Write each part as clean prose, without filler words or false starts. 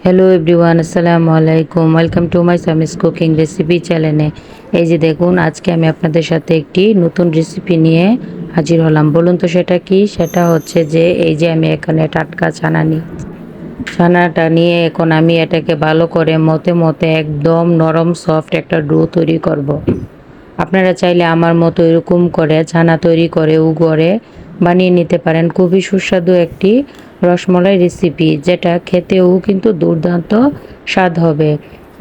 Hello everyone, আসসালামু আলাইকুম। Welcome to my সামিস cooking recipe চ্যানেলে। এই যে দেখুন, আজকে আমি আপনাদের সাথে একটি নতুন রেসিপি নিয়ে হাজির হলাম। বলুন তো সেটা কি? সেটা হচ্ছে যে এই যে আমি এখানে টাটকা ছানা নিই, ছানাটা নিয়ে এখন আমি এটাকে ভালো করে মতে মতে একদম নরম সফট একটা ডো তৈরি করব। আপনারা চাইলে আমার মতো এরকম করে ছানা তৈরি করে করে বানিয়ে নিতে পারেন। খুবই সুস্বাদু একটি রসমলাই রেসিপি, যেটা খেতেও কিন্তু দুর্দান্ত স্বাদ হবে।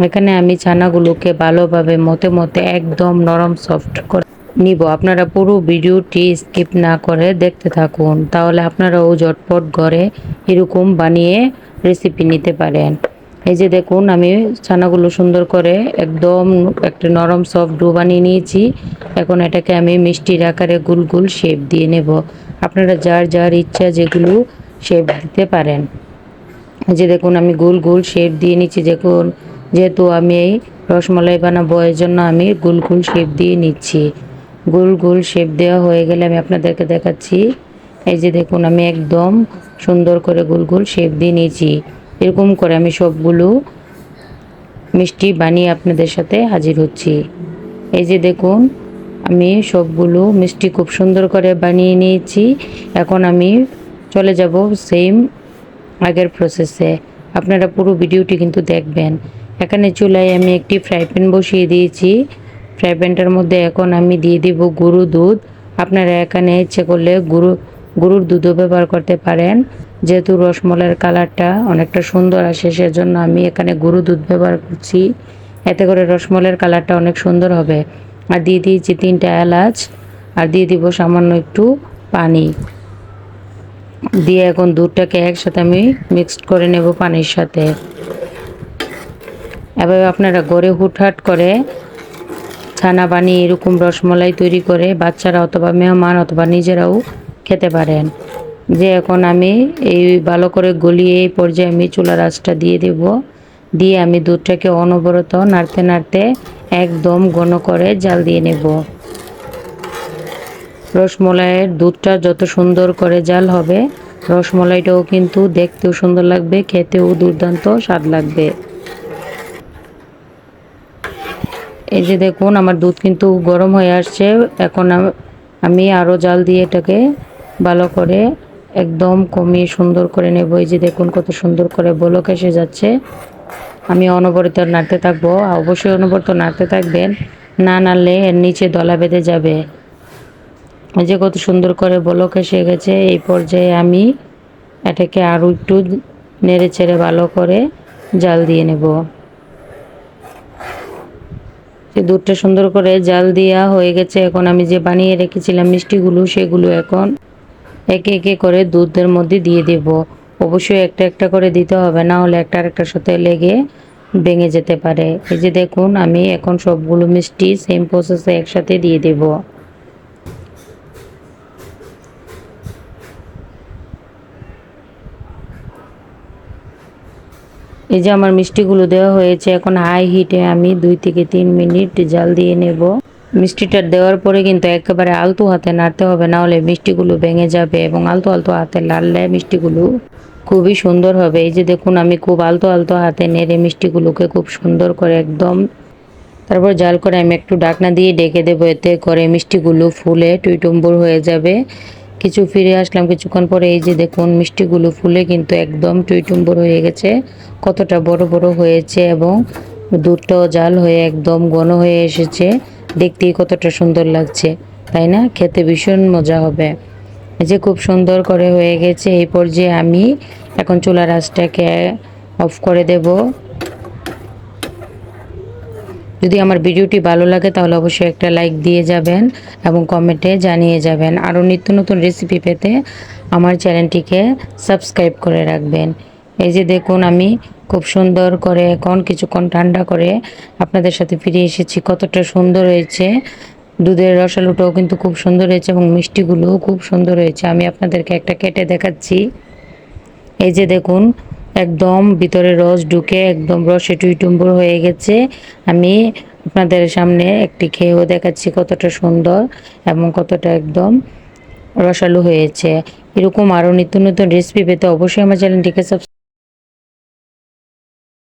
এখানে আমি ছানাগুলোকে ভালোভাবে মতে মতে একদম নরম সফট করে নিব। আপনারা পুরো ভিডিওটি স্কিপ না করে দেখতে থাকুন, তাহলে আপনারাও ঝটপট ঘরে এরকম বানিয়ে রেসিপি নিতে পারেন। এই যে দেখুন, আমি ছানাগুলো সুন্দর করে একদম একটা নরম সফট ডো বানিয়ে নিয়েছি। এখন এটাকে আমি মিষ্টির আকারে গোল গোল শেপ দিয়ে নেব। আপনারা যার যার ইচ্ছা যেগুলো শেপ দিতে পারেন। এই যে দেখুন, আমি গোল গোল শেপ দিয়ে নিচ্ছি। দেখুন, যেহেতু আমি এই রসমালাই বানাবো, এর জন্য আমি গোল গোল শেপ দিয়ে নিচ্ছি। গোল গোল শেপ দেওয়া হয়ে গেলে আমি আপনাদেরকে দেখাচ্ছি। এই যে দেখুন, আমি একদম সুন্দর করে গোল গোল শেপ দিয়ে নিয়েছি। এরকম করে আমি সবগুলো মিষ্টি বানিয়ে আপনাদের সাথে হাজির হচ্ছি। এই যে দেখুন, আমি সবগুলো মিষ্টি খুব সুন্দর করে বানিয়ে নিয়েছি। এখন আমি চলে যাব সেম আগের প্রসেসে। আপনারা পুরো ভিডিওটি কিন্তু দেখবেন। এখানে চুলায় আমি একটি ফ্রাই প্যান বসিয়ে দিয়েছি। ফ্রাই প্যানটার মধ্যে এখন আমি দিয়ে দিব গরুর দুধ। আপনারা এখানে ইচ্ছে করলে গরুর দুধও ব্যবহার করতে পারেন। যেহেতু রসমলাইয়ের কালারটা অনেকটা সুন্দর আসে, সেজন্য আমি এখানে গরুর দুধ ব্যবহার করছি। এতে করে রসমলাইয়ের কালারটা অনেক সুন্দর হবে। আর দিয়ে দিয়েছি 3টা এলাচ, আর দিয়ে দিব সামান্য একটু পানি দিয়ে এখন দুধটাকে একসাথে আমি মিক্সড করে নেব পানির সাথে। এভাবে আপনারা ঘরে হুটহাট করে ছানা বানিয়ে এরকম রসমলাই তৈরি করে বাচ্চারা অথবা মেহমান অথবা নিজেরাও খেতে পারেন। যে এখন আমি এই ভালো করে গলিয়ে এই পর্যায়ে আমি চুলার আঁচটা দিয়ে দেব। দিয়ে আমি দুধটাকে অনবরত নাড়তে নাড়তে একদম ঘন করে জাল দিয়ে নেব। রসমলাইয়ের দুধটা যত সুন্দর করে জাল হবে, রসমলাইটাও কিন্তু দেখতেও সুন্দর লাগবে, খেতেও দুর্দান্ত স্বাদ লাগবে। এই যে দেখুন, আমার দুধ কিন্তু গরম হয়ে আসছে। এখন আমি আরও জাল দিয়ে এটাকে ভালো করে একদম কমিয়ে সুন্দর করে নেব। এই যে দেখুন, কত সুন্দর করে বলক এসে যাচ্ছে। আমি অনবরত নাড়তে থাকবো। অবশ্যই অনবরত নাড়তে থাকবেন, না নাড়লে এর নিচে দলা বেঁধে যাবে। এই যে কত সুন্দর করে বলক এসে গেছে। এই পর্যায়ে আমি এটাকে আরও একটু নেড়ে চেড়ে ভালো করে জাল দিয়ে নেব। দুধটা সুন্দর করে জাল দেওয়া হয়ে গেছে। এখন আমি যে বানিয়ে রেখেছিলাম মিষ্টিগুলো, সেগুলো এখন একে একে করে দুধের মধ্যে দিয়ে দেব। অবশ্যই একটা একটা করে দিতে হবে, না হলে একটা আরেকটার সাথে লেগে ভেঙে যেতে পারে। এই যে দেখুন, আমি এখন সবগুলো মিষ্টি সেম প্রসেসে একসাথে দিয়ে দেব। এই যে আমার মিষ্টিগুলো দেওয়া হয়েছে। এখন হাই হিটে আমি 2 থেকে 3 মিনিট জাল দিয়ে নেব। মিষ্টিটা দেওয়ার পরে কিন্তু একেবারে আলতো হাতে নাড়তে হবে, না হলে মিষ্টিগুলো ভেঙে যাবে, এবং আলতো আলতো হাতে নাড়লে মিষ্টিগুলো খুবই সুন্দর হবে। এই যে দেখুন, আমি খুব আলতো আলতো হাতে নেড়ে মিষ্টিগুলোকে খুব সুন্দর করে একদম, তারপর জাল করে আমি একটু ঢাকনা দিয়ে ঢেকে দেবো। এতে করে মিষ্টিগুলো ফুলে টুইটুম্বুর হয়ে যাবে। ফিরে আসলাম কিছুক্ষণ পরে। এই যে দেখুন, মিষ্টিগুলো ফুলে কিন্তু একদম টুইটুম্বুর হয়ে গেছে। কতটা বড় বড় হয়েছে, এবং দুধটাও জাল হয়ে একদম ঘন হয়ে এসেছে। দেখতেই কতটা সুন্দর লাগছে, তাই না? খেতে ভীষণ মজা হবে। এই যে খুব সুন্দর করে হয়ে গেছে। এই পর্যায়ে আমি এখন চুলার আঁচটাকে অফ করে দেব। যদি আমার ভিডিওটি ভালো লাগে তাহলে অবশ্যই একটা লাইক দিয়ে যাবেন এবং কমেন্টে জানিয়ে যাবেন। আরও নিত্য নতুন রেসিপি পেতে আমার চ্যানেলটিকে সাবস্ক্রাইব করে রাখবেন। এই যে দেখুন, আমি খুব সুন্দর করে এখন কিছুক্ষণ ঠান্ডা করে আপনাদের সাথে ফিরে এসেছি। কতটা সুন্দর হয়েছে। দুধের রসালোটাও কিন্তু খুব সুন্দর হয়েছে, এবং মিষ্টিগুলোও খুব সুন্দর হয়েছে। আমি আপনাদেরকে একটা কেটে দেখাচ্ছি। এই যে দেখুন, একদম ভিতরে রস ঢুকে একদম রসে টুইটুম্বুর হয়ে গেছে। আমি আপনাদের সামনে একটি খেয়েও দেখাচ্ছি কতটা সুন্দর এবং কতটা একদম রসালো হয়েছে। এরকম আরও নিত্য নতুন রেসিপি পেতে অবশ্যই আমার চ্যানেলটিকে